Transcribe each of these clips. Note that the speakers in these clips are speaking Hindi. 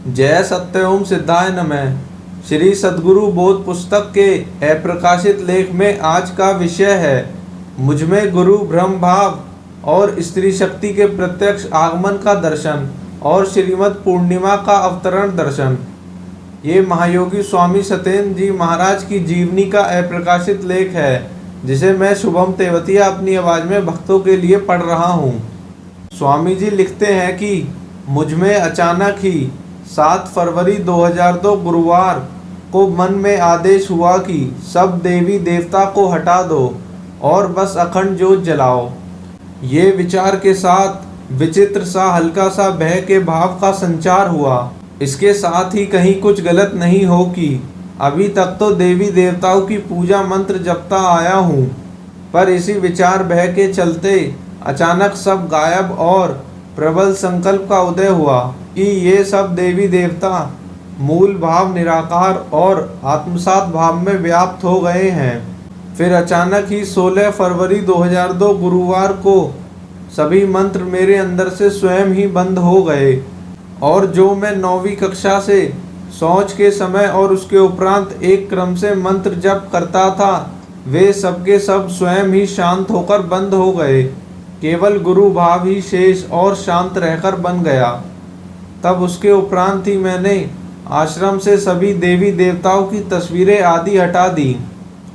जय सत्य ओम सिद्धाय नमः। श्री सद्गुरु बोध पुस्तक के अप्रकाशित लेख में आज का विषय है मुझमें गुरु ब्रह्म भाव और स्त्री शक्ति के प्रत्यक्ष आगमन का दर्शन और श्रीमद् पूर्णिमा का अवतरण दर्शन। ये महायोगी स्वामी सत्येंद्र जी महाराज की जीवनी का अप्रकाशित लेख है जिसे मैं शुभम तेवतिया अपनी आवाज़ में भक्तों के लिए पढ़ रहा हूँ। स्वामी जी लिखते हैं कि मुझमें अचानक ही 7 फरवरी 2002 गुरुवार को मन में आदेश हुआ कि सब देवी देवता को हटा दो और बस अखंड ज्योत जलाओ। ये विचार के साथ विचित्र सा हल्का सा भय के भाव का संचार हुआ। इसके साथ ही कहीं कुछ गलत नहीं हो कि अभी तक तो देवी देवताओं की पूजा मंत्र जपता आया हूँ, पर इसी विचार भय के चलते अचानक सब गायब और प्रबल संकल्प का उदय हुआ कि ये सब देवी देवता मूल भाव निराकार और आत्मसात भाव में व्याप्त हो गए हैं। फिर अचानक ही 16 फरवरी 2002 गुरुवार को सभी मंत्र मेरे अंदर से स्वयं ही बंद हो गए और जो मैं 9वीं कक्षा से शौच के समय और उसके उपरांत एक क्रम से मंत्र जप करता था वे सबके सब स्वयं ही शांत होकर बंद हो गए। केवल गुरु भाव ही शेष और शांत रहकर बन गया। तब उसके उपरांत ही मैंने आश्रम से सभी देवी देवताओं की तस्वीरें आदि हटा दी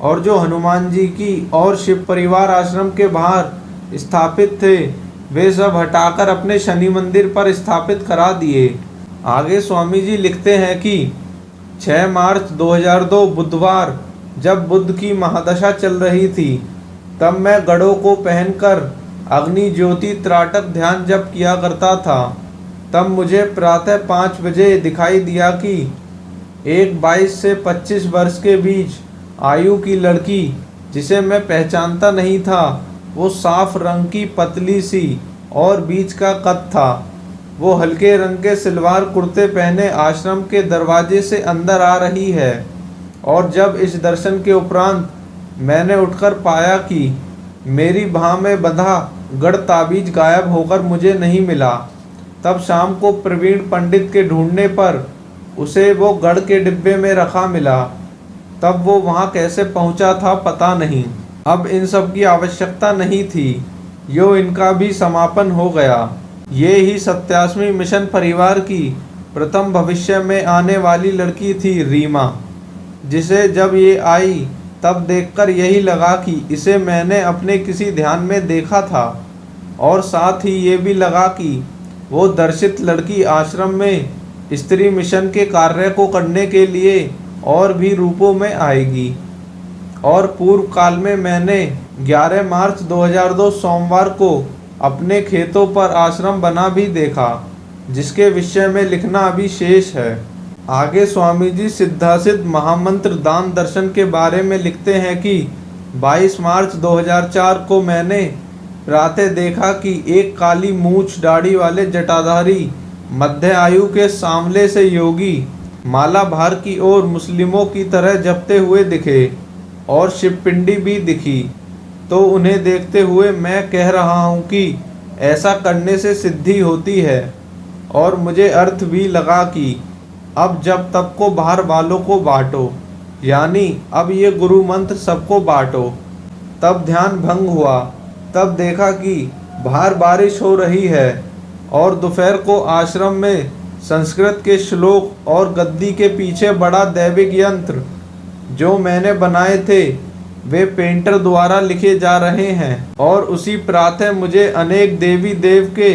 और जो हनुमान जी की और शिव परिवार आश्रम के बाहर स्थापित थे वे सब हटाकर अपने शनि मंदिर पर स्थापित करा दिए। आगे स्वामी जी लिखते हैं कि 6 मार्च 2002 बुधवार जब बुध की महादशा चल रही थी तब मैं गड़ों को पहनकर अग्नि ज्योति त्राटक ध्यान जप किया करता था। तब मुझे प्रातः 5 बजे दिखाई दिया कि एक 22 से 25 वर्ष के बीच आयु की लड़की जिसे मैं पहचानता नहीं था वो साफ रंग की पतली सी और बीच का कद था। वो हल्के रंग के सलवार कुर्ते पहने आश्रम के दरवाजे से अंदर आ रही है और जब इस दर्शन के उपरांत मैंने उठकर पाया कि मेरी बाह में बंधा गढ़ ताबीज गायब होकर मुझे नहीं मिला, तब शाम को प्रवीण पंडित के ढूंढने पर उसे वो गढ़ के डिब्बे में रखा मिला। तब वो वहाँ कैसे पहुँचा था पता नहीं। अब इन सब की आवश्यकता नहीं थी, यो इनका भी समापन हो गया। ये ही 87वीं मिशन परिवार की प्रथम भविष्य में आने वाली लड़की थी रीमा, जिसे जब ये आई तब देखकर यही लगा कि इसे मैंने अपने किसी ध्यान में देखा था और साथ ही ये भी लगा कि वो दर्शित लड़की आश्रम में स्त्री मिशन के कार्य को करने के लिए और भी रूपों में आएगी। और पूर्व काल में मैंने 11 मार्च 2002 सोमवार को अपने खेतों पर आश्रम बना भी देखा जिसके विषय में लिखना अभी शेष है। आगे स्वामी जी सिद्धासिद्ध महामंत्र दान दर्शन के बारे में लिखते हैं कि 22 मार्च 2004 को मैंने प्रातः देखा कि एक काली मूछ दाढ़ी वाले जटाधारी मध्य आयु के सांवले से योगी माला भार की ओर मुस्लिमों की तरह जपते हुए दिखे और शिवपिंडी भी दिखी। तो उन्हें देखते हुए मैं कह रहा हूँ कि ऐसा करने से सिद्धि होती है और मुझे अर्थ भी लगा कि अब जब तब को बाहर वालों को बांटो, यानी अब ये गुरु मंत्र सबको बांटो। तब ध्यान भंग हुआ। तब देखा कि बाहर बारिश हो रही है और दोपहर को आश्रम में संस्कृत के श्लोक और गद्दी के पीछे बड़ा दैविक यंत्र जो मैंने बनाए थे वे पेंटर द्वारा लिखे जा रहे हैं और उसी प्रातः मुझे अनेक देवी देव के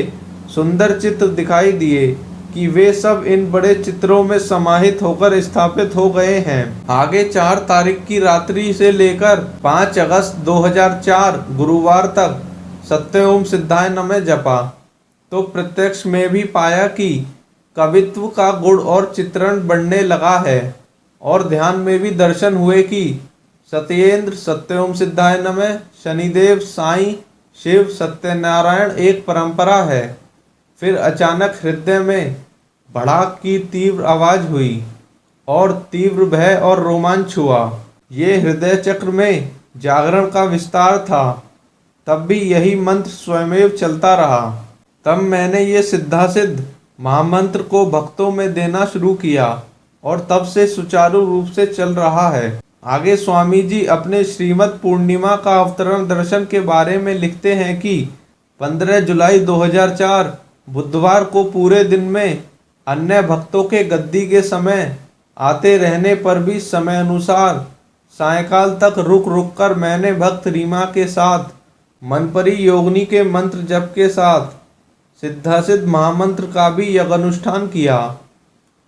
सुंदर चित्र दिखाई दिए कि वे सब इन बड़े चित्रों में समाहित होकर स्थापित हो गए हैं। आगे 4 तारीख की रात्रि से लेकर 5 अगस्त 2004 गुरुवार तक सत्य ओम सिद्धाय नमः जपा तो प्रत्यक्ष में भी पाया कि कवित्व का गुण और चित्रण बढ़ने लगा है और ध्यान में भी दर्शन हुए कि सत्येंद्र सत्य ओम सिद्धाय नमः, शनिदेव, साईं, शिव, सत्यनारायण एक परंपरा है। फिर अचानक हृदय में भड़ाक की तीव्र आवाज हुई और तीव्र भय और रोमांच हुआ। ये हृदय चक्र में जागरण का विस्तार था। तब भी यही मंत्र स्वयमेव चलता रहा। तब मैंने ये सिद्धासिद्ध महामंत्र को भक्तों में देना शुरू किया और तब से सुचारू रूप से चल रहा है। आगे स्वामी जी अपने श्रीमद् पूर्णिमा का अवतरण दर्शन के बारे में लिखते हैं कि 15 जुलाई 2004 बुधवार को पूरे दिन में अन्य भक्तों के गद्दी के समय आते रहने पर भी समय अनुसार सायंकाल तक रुक रुक कर मैंने भक्त रीमा के साथ मनपरी योगिनी के मंत्र जप के साथ सिद्धासिद्ध महामंत्र का भी यज्ञानुष्ठान किया।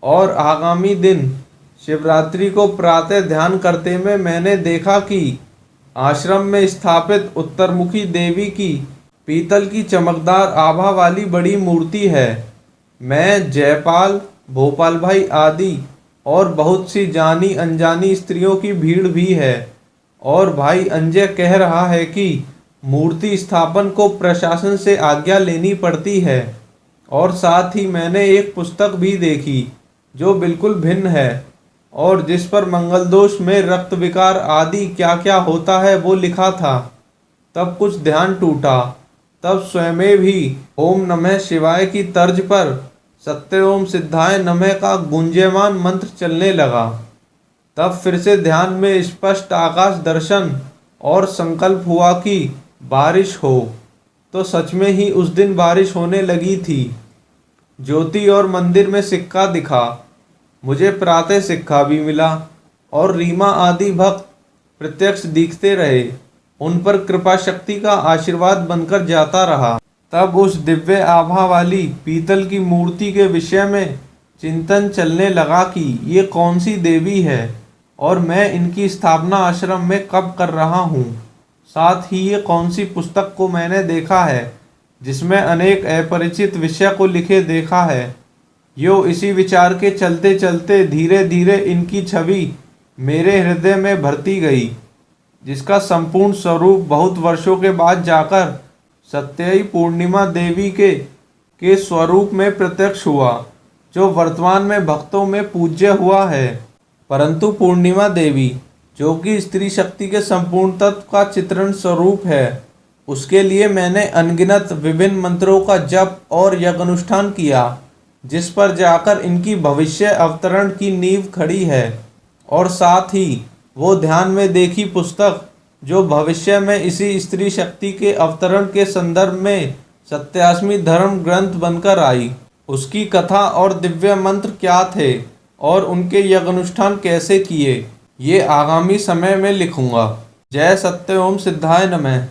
और आगामी दिन शिवरात्रि को प्रातः ध्यान करते में मैंने देखा कि आश्रम में स्थापित उत्तरमुखी देवी की पीतल की चमकदार आभा वाली बड़ी मूर्ति है। मैं, जयपाल, भोपाल भाई आदि और बहुत सी जानी अनजानी स्त्रियों की भीड़ भी है। और भाई अंजय कह रहा है कि मूर्ति स्थापन को प्रशासन से आज्ञा लेनी पड़ती है। और साथ ही मैंने एक पुस्तक भी देखी जो बिल्कुल भिन्न है और जिस पर मंगल दोष में रक्त विकार आदि क्या क्या होता है वो लिखा था। तब कुछ ध्यान टूटा। तब स्वयं भी ओम नमः शिवाय की तर्ज पर सत्य ओम सिद्धाय नमः का गुंजयमान मंत्र चलने लगा। तब फिर से ध्यान में स्पष्ट आकाश दर्शन और संकल्प हुआ कि बारिश हो। तो सच में ही उस दिन बारिश होने लगी थी। ज्योति और मंदिर में सिक्का दिखा। मुझे प्रातः सिक्का भी मिला और रीमा आदि भक्त प्रत्यक्ष दिखते रहे। उन पर कृपा शक्ति का आशीर्वाद बनकर जाता रहा। तब उस दिव्य आभा वाली पीतल की मूर्ति के विषय में चिंतन चलने लगा कि ये कौन सी देवी है और मैं इनकी स्थापना आश्रम में कब कर रहा हूँ। साथ ही ये कौन सी पुस्तक को मैंने देखा है जिसमें अनेक अपरिचित विषय को लिखे देखा है। यो इसी विचार के चलते चलते धीरे धीरे इनकी छवि मेरे हृदय में भरती गई, जिसका संपूर्ण स्वरूप बहुत वर्षों के बाद जाकर सत्यई पूर्णिमा देवी के स्वरूप में प्रत्यक्ष हुआ, जो वर्तमान में भक्तों में पूज्य हुआ है। परंतु पूर्णिमा देवी, जो कि स्त्री शक्ति के संपूर्ण तत्व का चित्रण स्वरूप है, उसके लिए मैंने अनगिनत विभिन्न मंत्रों का जप और यज्ञानुष्ठान किया, जिस पर जाकर इनकी भविष्य अवतरण की नींव खड़ी है। और साथ ही वो ध्यान में देखी पुस्तक जो भविष्य में इसी स्त्री शक्ति के अवतरण के संदर्भ में सत्यास्मी धर्म ग्रंथ बनकर आई, उसकी कथा और दिव्य मंत्र क्या थे और उनके यज्ञानुष्ठान कैसे किए, ये आगामी समय में लिखूंगा। जय सत्य ओम सिद्धाय नमः।